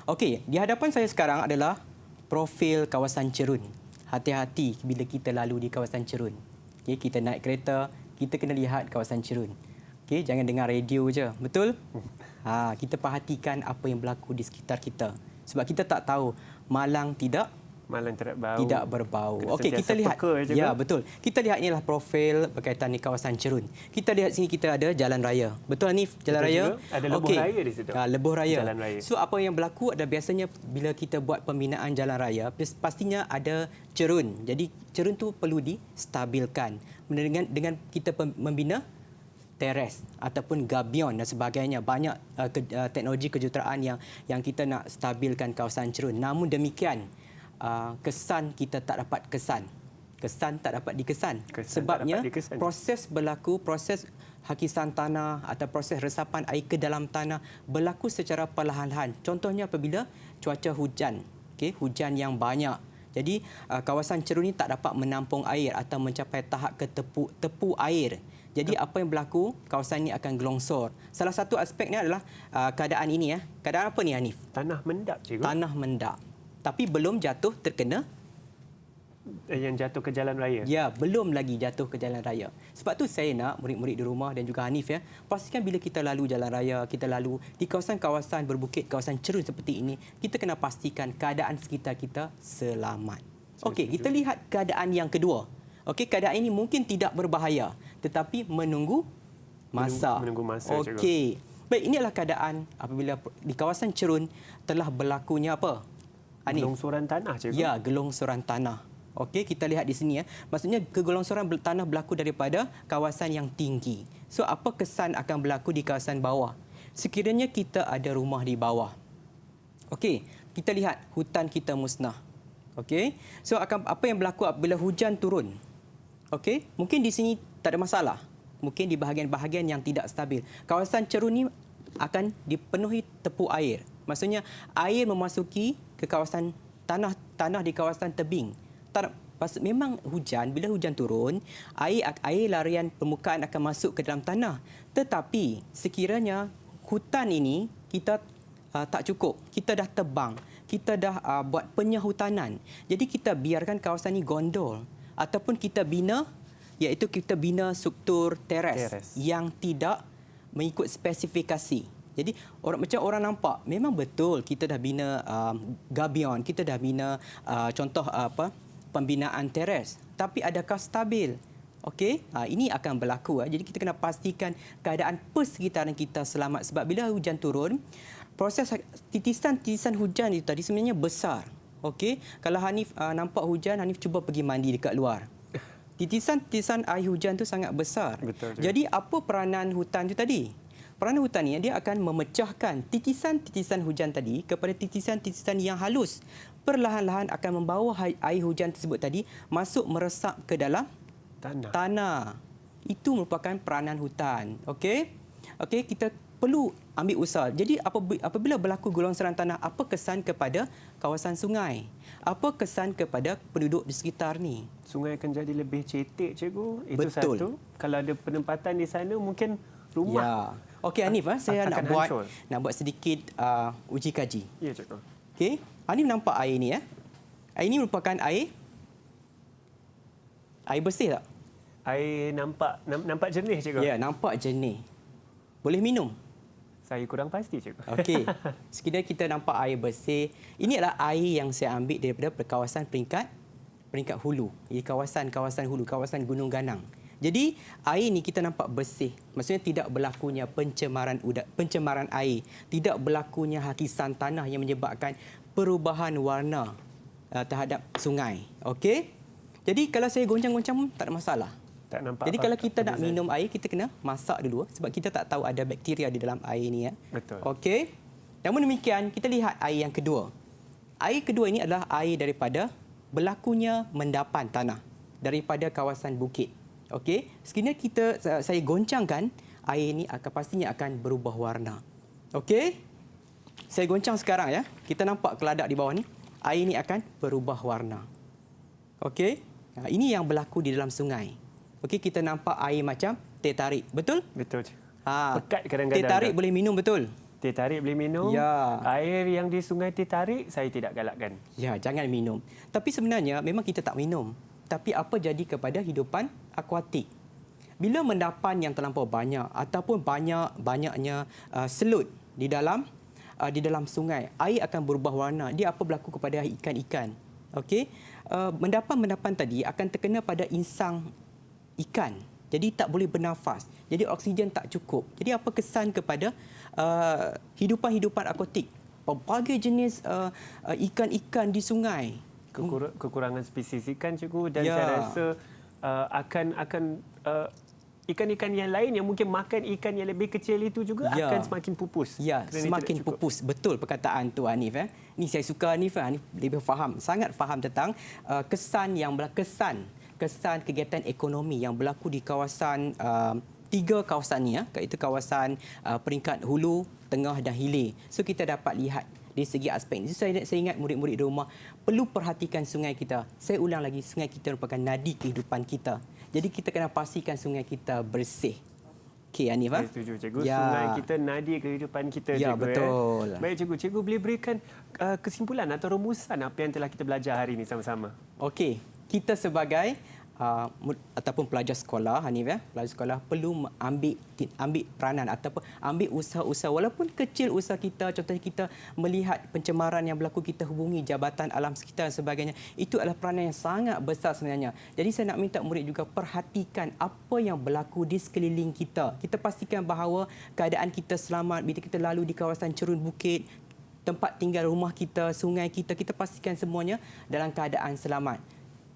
Okey, di hadapan saya sekarang adalah profil kawasan Cerun. Hati-hati bila kita lalu di kawasan Cerun. Okey, kita naik kereta, kita kena lihat kawasan Cerun. Okey, jangan dengar radio je. Betul? Kita perhatikan apa yang berlaku di sekitar kita. Sebab kita tak tahu malang tidak berbau. Okey, kita lihat. Ya, betul. Kita lihat inilah profil berkaitan di kawasan Cerun. Kita lihat sini kita ada jalan raya. Betul Hanif? Jalan raya. Ada lebuh raya di situ. Lebuh raya. Jalan raya. So apa yang berlaku adalah biasanya bila kita buat pembinaan jalan raya, pastinya ada cerun. Jadi cerun tu perlu distabilkan. Dengan kita membina teres ataupun gabion dan sebagainya, banyak teknologi kejuruteraan yang kita nak stabilkan kawasan cerun. Namun demikian kesan kita tak dapat kesan tak dapat dikesan. Sebabnya proses berlaku, proses hakisan tanah atau proses resapan air ke dalam tanah berlaku secara perlahan-lahan. Contohnya apabila cuaca hujan, hujan yang banyak. Jadi kawasan cerun ini tak dapat menampung air atau mencapai tahap ke tepu air. Jadi apa yang berlaku, kawasan ini akan gelongsor. Salah satu aspeknya adalah keadaan ini. Keadaan apa ni Hanif? Tanah mendap, cikgu. Tanah mendap. Tapi belum jatuh terkena yang jatuh ke jalan raya. Ya, belum lagi jatuh ke jalan raya. Sebab tu saya nak murid-murid di rumah dan juga Hanif pastikan bila kita lalu jalan raya, kita lalu di kawasan-kawasan berbukit, kawasan cerun seperti ini, kita kena pastikan keadaan sekitar kita selamat. Okey, kita lihat keadaan yang kedua. Okey, keadaan ini mungkin tidak berbahaya tetapi menunggu masa. Menunggu masa. Okey. Baik, ini adalah keadaan apabila di kawasan cerun telah berlakunya apa? Gelongsoran tanah, cikgu. Ya, gelongsoran tanah. Okey, kita lihat di sini. Maksudnya kegelongsoran tanah berlaku daripada kawasan yang tinggi. So, apa kesan akan berlaku di kawasan bawah? Sekiranya kita ada rumah di bawah. Okey, kita lihat hutan kita musnah. Okey. So, apa yang berlaku apabila hujan turun? Okey, mungkin di sini tak ada masalah. Mungkin di bahagian-bahagian yang tidak stabil. Kawasan cerun ini akan dipenuhi tepu air. Maksudnya air memasuki ke kawasan tanah di kawasan tebing. Memang hujan, bila hujan turun, air larian permukaan akan masuk ke dalam tanah. Tetapi sekiranya hutan ini kita tak cukup, kita dah tebang, kita dah buat penyahutanan. Jadi kita biarkan kawasan ini gondol ataupun kita bina, iaitu kita bina struktur teres yang tidak mengikut spesifikasi. Jadi macam orang nampak memang betul kita dah bina gabion, kita dah bina contoh pembinaan teres, tapi adakah stabil? Okey, ini akan berlaku. Jadi kita kena pastikan keadaan persekitaran kita selamat, sebab bila hujan turun, proses titisan hujan itu tadi sebenarnya besar. Okey, kalau Hanif nampak hujan, Hanif cuba pergi mandi dekat luar. Titisan air hujan itu sangat besar. Betul. Jadi apa peranan hutan itu tadi? Peranan hutan ini dia akan memecahkan titisan-titisan hujan tadi kepada titisan-titisan yang halus. Perlahan-lahan akan membawa air hujan tersebut tadi masuk meresap ke dalam tanah. Itu merupakan peranan hutan. Okey, kita perlu ambil usaha. Jadi apabila berlaku gelongsoran tanah, apa kesan kepada kawasan sungai? Apa kesan kepada penduduk di sekitar ni? Sungai akan jadi lebih cetek, cikgu. Itu betul. Satu. Kalau ada penempatan di sana, mungkin rumah. Ya. Okey Hanif, saya nak buat sedikit uji kaji. Ya, cikgu. Okey, Hanif nampak air ni Air ini merupakan air bersih tak? Air nampak jernih, cikgu. Ya, nampak jernih. Boleh minum? Saya kurang pasti, cikgu. Okey. Sekiranya kita nampak air bersih, ini adalah air yang saya ambil daripada kawasan peringkat hulu. Di kawasan hulu, kawasan Gunung Ganang. Jadi air ni kita nampak bersih. Maksudnya tidak berlakunya pencemaran air, tidak berlakunya hakisan tanah yang menyebabkan perubahan warna terhadap sungai. Okey? Jadi kalau saya goncang-goncang pun tak ada masalah. Tak nampak. Jadi kalau kita nak minum air, kita kena masak dulu sebab kita tak tahu ada bakteria di dalam air ni. Betul. Okey? Namun demikian, kita lihat air yang kedua. Air kedua ini adalah air daripada berlakunya mendapan tanah daripada kawasan bukit. Okey, sekiranya saya goncangkan, air ini pastinya akan berubah warna. Okey, saya goncang sekarang ya. Kita nampak keladak di bawah ni. Air ini akan berubah warna. Okey, ini yang berlaku di dalam sungai. Okey, kita nampak air macam teh tarik, betul? Betul. Teh tarik boleh minum, betul? Teh tarik boleh minum. Ya. Air yang di sungai teh tarik saya tidak galakkan. Ya, jangan minum. Tapi sebenarnya memang kita tak minum. Tapi apa jadi kepada hidupan akuatik? Bila mendapan yang terlampau banyak ataupun banyaknya selut di dalam sungai, air akan berubah warna. Dia apa berlaku kepada ikan-ikan? Okey, mendapan tadi akan terkena pada insang ikan. Jadi tak boleh bernafas. Jadi oksigen tak cukup. Jadi apa kesan kepada hidupan-hidupan akuatik? Pelbagai jenis ikan-ikan di sungai. Kekurangan spesies ikan, cikgu, dan Ya. saya rasa akan ikan-ikan yang lain yang mungkin makan ikan yang lebih kecil itu juga Ya. akan semakin pupus. Ya, kerana semakin tidak cukup. pupus. Betul perkataan tu Hanif. Ni saya suka Hanif. Hanif lebih faham, sangat faham tentang kesan kegiatan ekonomi yang berlaku di kawasan 3 kawasan ni, iaitu kawasan peringkat hulu, tengah dan hilir. So kita dapat lihat dari segi aspek ini. Saya ingat murid-murid di rumah perlu perhatikan sungai kita. Saya ulang lagi, sungai kita merupakan nadi kehidupan kita. Jadi kita kena pastikan sungai kita bersih. Okey, Hanif. Saya setuju, cikgu. Ya. Sungai kita nadi kehidupan kita, Ya, cikgu. betul. Baik, cikgu. Cikgu boleh berikan kesimpulan atau rumusan apa yang telah kita belajar hari ini sama-sama? Okey, kita sebagai ataupun pelajar sekolah, Hanif, pelajar sekolah perlu ambil peranan ataupun ambil usaha-usaha walaupun kecil usaha kita. Contohnya kita melihat pencemaran yang berlaku, kita hubungi Jabatan Alam Sekitar dan sebagainya. Itu adalah peranan yang sangat besar sebenarnya. Jadi saya nak minta murid juga perhatikan apa yang berlaku di sekeliling kita. Kita pastikan bahawa keadaan kita selamat bila kita lalu di kawasan cerun bukit, tempat tinggal rumah kita, sungai kita, kita pastikan semuanya dalam keadaan selamat.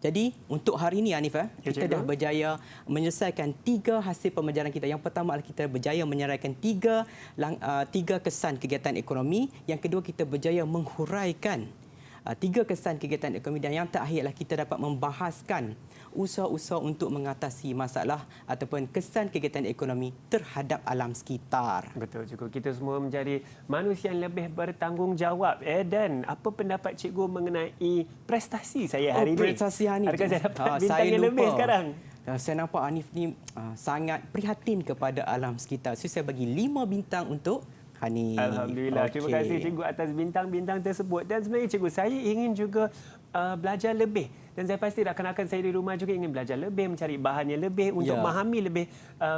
Jadi untuk hari ini, Hanif, kita dah berjaya menyelesaikan 3 hasil pembelajaran kita. Yang pertama adalah kita berjaya menyeraikan 3 kesan kegiatan ekonomi. Yang kedua, kita berjaya menghuraikan 3 kesan kegiatan ekonomi. Dan yang terakhir adalah kita dapat membahaskan usaha-usaha untuk mengatasi masalah ataupun kesan kegiatan ekonomi terhadap alam sekitar. Betul, cikgu. Kita semua menjadi manusia yang lebih bertanggungjawab. Dan apa pendapat cikgu mengenai prestasi saya hari ini? Prestasi Hanif. Adakah saya dapat bintang saya yang lupa. lebih sekarang? Saya nampak Hanif ni sangat prihatin kepada alam sekitar. So saya bagi 5 bintang untuk Hanif. Alhamdulillah. Terima kasih cikgu atas bintang-bintang tersebut. Dan sebenarnya cikgu, saya ingin juga belajar lebih. Dan saya pasti rakan-rakan saya di rumah juga ingin belajar lebih, mencari bahan yang lebih untuk memahami lebih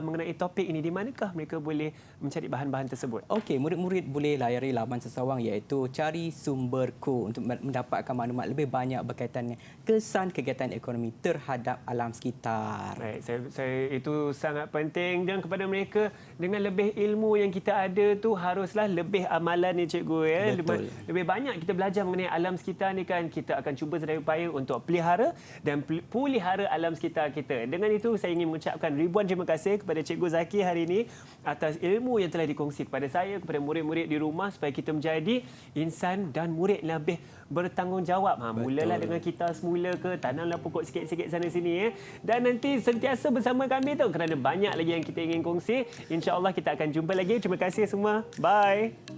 mengenai topik ini. Di manakah mereka boleh mencari bahan-bahan tersebut? Okey, murid-murid boleh layari laman sesawang iaitu Cari Sumberku untuk mendapatkan maklumat lebih banyak berkaitan dengan kesan kegiatan ekonomi terhadap alam sekitar. Baik, saya itu sangat penting. Dan kepada mereka, dengan lebih ilmu yang kita ada tu haruslah lebih amalan ni, cikgu. Betul. Lebih banyak kita belajar mengenai alam sekitar ni kan, kita akan cuba sedaya upaya untuk pelihara dan pulihara alam sekitar kita. Dengan itu, saya ingin mengucapkan ribuan terima kasih kepada Cikgu Zaki hari ini atas ilmu yang telah dikongsi kepada saya, kepada murid-murid di rumah supaya kita menjadi insan dan murid lebih bertanggungjawab. Mulalah dengan kita semula ke, tanamlah pokok sikit-sikit sana sini. Dan nanti sentiasa bersama kami tu kerana banyak lagi yang kita ingin kongsi. InsyaAllah kita akan jumpa lagi. Terima kasih semua. Bye.